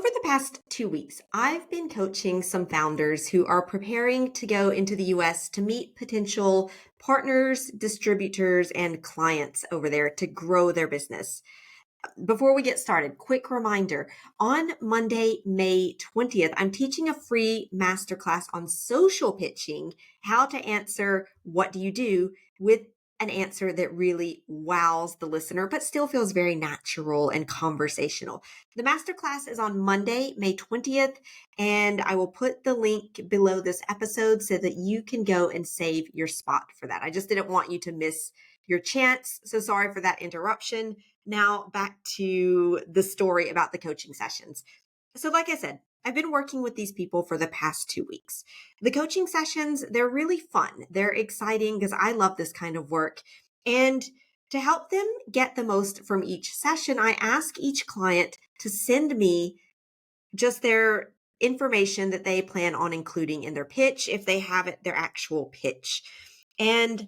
Over the past 2 weeks, I've been coaching some founders who are preparing to go into the US to meet potential partners, distributors, and clients over there to grow their business. Before we get started, quick reminder on Monday, May 20th, I'm teaching a free masterclass on social pitching, how to answer what do you do with an answer that really wows the listener, but still feels very natural and conversational. The masterclass is on Monday, May 20th, and I will put the link below this episode so that you can go and save your spot for that. I just didn't want you to miss your chance. So sorry for that interruption. Now back to the story about the coaching sessions. So like I said, I've been working with these people for the past 2 weeks. The coaching sessions, they're really fun. They're exciting because I love this kind of work. And to help them get the most from each session, I ask each client to send me just their information that they plan on including in their pitch, if they have it, their actual pitch. And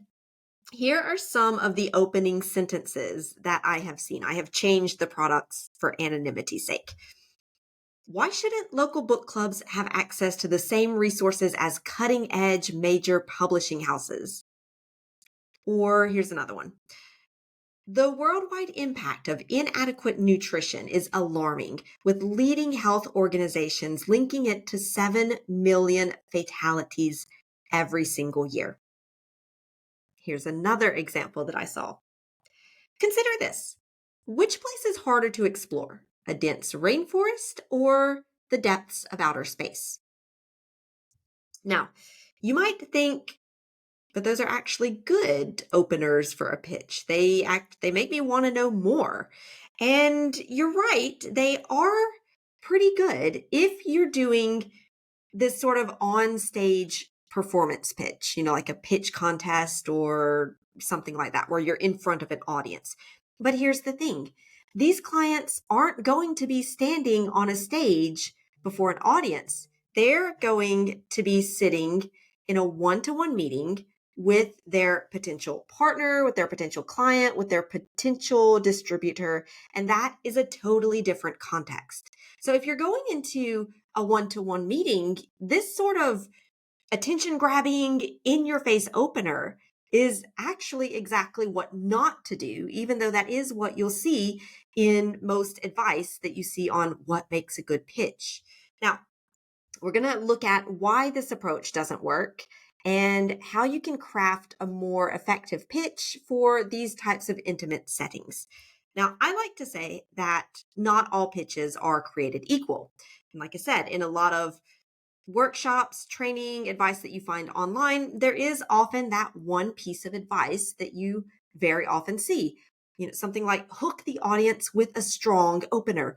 here are some of the opening sentences that I have seen. I have changed the products for anonymity's sake. Why shouldn't local book clubs have access to the same resources as cutting edge major publishing houses? Or here's another one. The worldwide impact of inadequate nutrition is alarming, with leading health organizations linking it to 7 million fatalities every single year. Here's another example that I saw. Consider this. Which place is harder to explore, a dense rainforest or the depths of outer space? Now, you might think, but those are actually good openers for a pitch. They make me want to know more. And you're right, they are pretty good if you're doing this sort of on-stage performance pitch, like a pitch contest or something like that, where you're in front of an audience. But here's the thing. These clients aren't going to be standing on a stage before an audience. They're going to be sitting in a one-to-one meeting with their potential partner, with their potential client, with their potential distributor. And that is a totally different context. So if you're going into a one-to-one meeting, this sort of attention grabbing in your face opener is actually exactly what not to do, even though that is what you'll see in most advice that you see on what makes a good pitch. Now, we're going to look at why this approach doesn't work and how you can craft a more effective pitch for these types of intimate settings. Now, I like to say that not all pitches are created equal. And like I said, in a lot of workshops, training, advice that you find online, there is often that one piece of advice that you very often see. Something like hook the audience with a strong opener.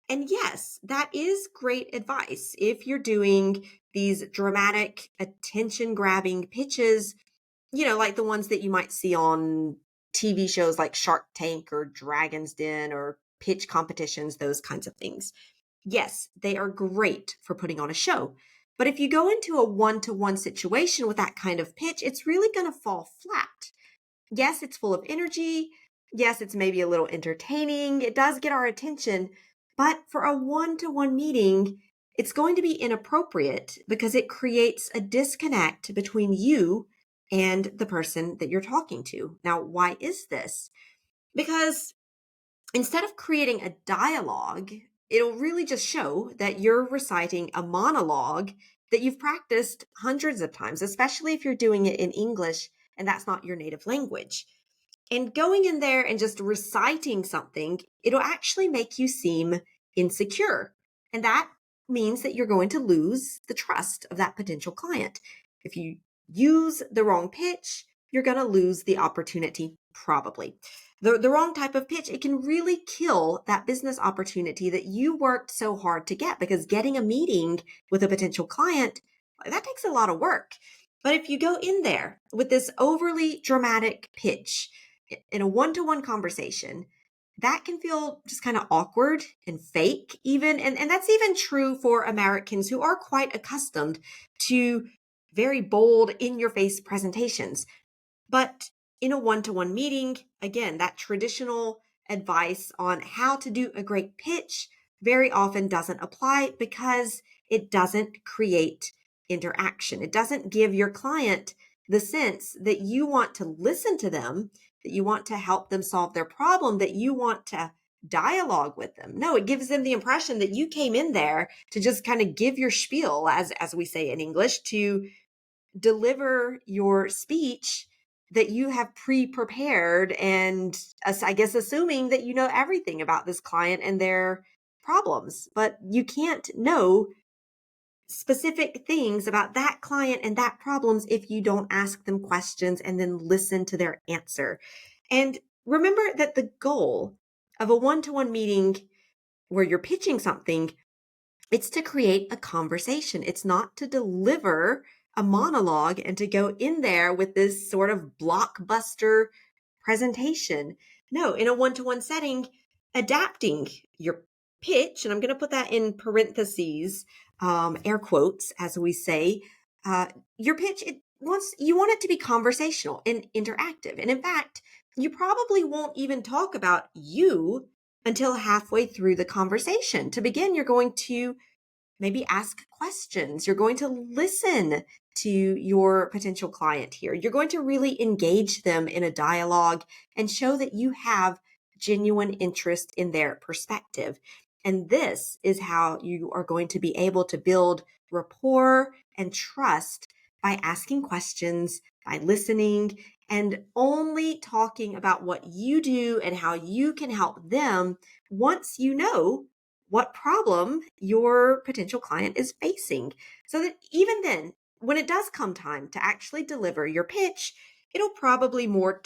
And yes, that is great advice if you're doing these dramatic, attention grabbing pitches, like the ones that you might see on TV shows like Shark Tank or Dragon's Den or pitch competitions, those kinds of things. Yes, they are great for putting on a show. But if you go into a one-to-one situation with that kind of pitch, it's really going to fall flat. Yes, it's full of energy. Yes, it's maybe a little entertaining. It does get our attention. But for a one-to-one meeting, it's going to be inappropriate because it creates a disconnect between you and the person that you're talking to. Now, why is this? Because instead of creating a dialogue, it'll really just show that you're reciting a monologue that you've practiced hundreds of times, especially if you're doing it in English and that's not your native language. And going in there and just reciting something, it'll actually make you seem insecure. And that means that you're going to lose the trust of that potential client. If you use the wrong pitch, you're going to lose the opportunity, probably. The wrong type of pitch, it can really kill that business opportunity that you worked so hard to get, because getting a meeting with a potential client, that takes a lot of work. But if you go in there with this overly dramatic pitch in a one-to-one conversation, that can feel just kind of awkward and fake even. And that's even true for Americans who are quite accustomed to very bold, in-your-face presentations. But in a one-to-one meeting, again, that traditional advice on how to do a great pitch, very often doesn't apply because it doesn't create interaction. It doesn't give your client the sense that you want to listen to them, that you want to help them solve their problem, that you want to dialogue with them. No, it gives them the impression that you came in there to just kind of give your spiel, as we say in English, to deliver your speech that you have pre-prepared, and I guess assuming that you know everything about this client and their problems. But you can't know specific things about that client and that problems if you don't ask them questions and then listen to their answer. And remember that the goal of a one-to-one meeting where you're pitching something, it's to create a conversation. It's not to deliver a monologue and to go in there with this sort of blockbuster presentation. No, in a one-to-one setting, adapting your pitch, and I'm going to put that in parentheses, air quotes, as we say, uh, your pitch, you want it to be conversational and interactive. And in fact, you probably won't even talk about you until halfway through the conversation. To begin, you're going to maybe ask questions. You're going to listen to your potential client here. You're going to really engage them in a dialogue and show that you have genuine interest in their perspective. And this is how you are going to be able to build rapport and trust by asking questions, by listening, and only talking about what you do and how you can help them once you know what problem your potential client is facing. So that even then, when it does come time to actually deliver your pitch, it'll probably be more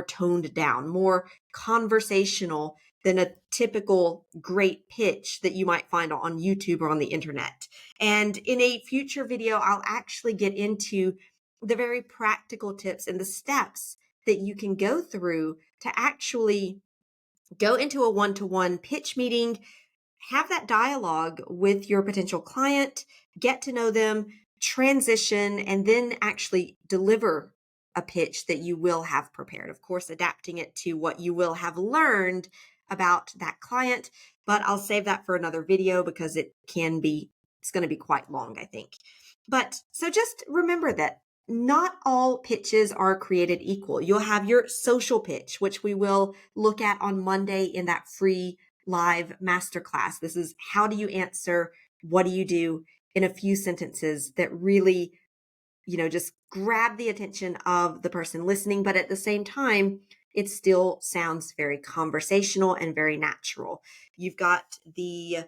toned down, more conversational than a typical great pitch that you might find on YouTube or on the internet. And in a future video, I'll actually get into the very practical tips and the steps that you can go through to actually go into a one-to-one pitch meeting, have that dialogue with your potential client, get to know them, transition, and then actually deliver a pitch that you will have prepared. Of course, adapting it to what you will have learned about that client, but I'll save that for another video because it's going to be quite long, I think. But so just remember that not all pitches are created equal. You'll have your social pitch, which we will look at on Monday in that free live masterclass. This is how do you answer, what do you do in a few sentences that really, just grab the attention of the person listening, but at the same time, it still sounds very conversational and very natural. You've got the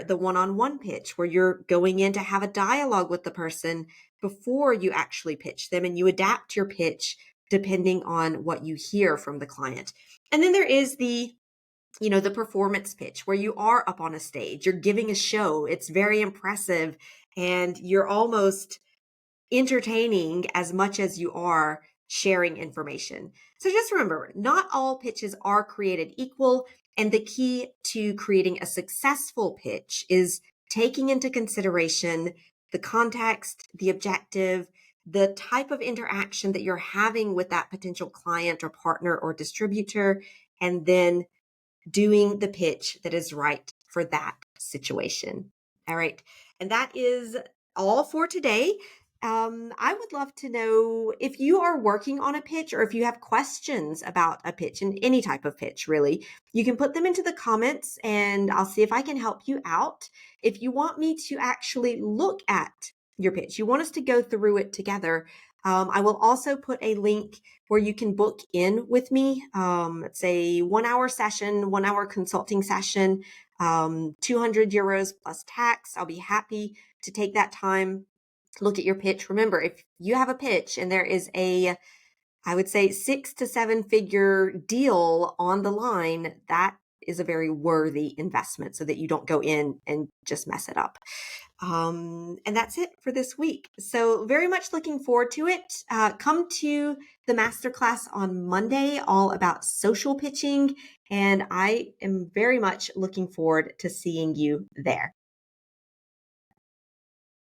one-on-one pitch where you're going in to have a dialogue with the person before you actually pitch them, and you adapt your pitch depending on what you hear from the client. And then there is the performance pitch where you are up on a stage, you're giving a show, it's very impressive, and you're almost entertaining as much as you are sharing information. So just remember, not all pitches are created equal. And the key to creating a successful pitch is taking into consideration the context, the objective, the type of interaction that you're having with that potential client or partner or distributor, and then doing the pitch that is right for that situation. All right. And that is all for today. I would love to know if you are working on a pitch or if you have questions about a pitch, and any type of pitch, really. You can put them into the comments and I'll see if I can help you out. If you want me to actually look at your pitch, you want us to go through it together, I will also put a link where you can book in with me. It's a 1 hour session, 1 hour consulting session, €200 plus tax. I'll be happy to take that time, look at your pitch. Remember, if you have a pitch and there is I would say 6 to 7 figure deal on the line, that is a very worthy investment so that you don't go in and just mess it up. And that's it for this week. So very much looking forward to it. Come to the masterclass on Monday, all about social pitching. And I am very much looking forward to seeing you there.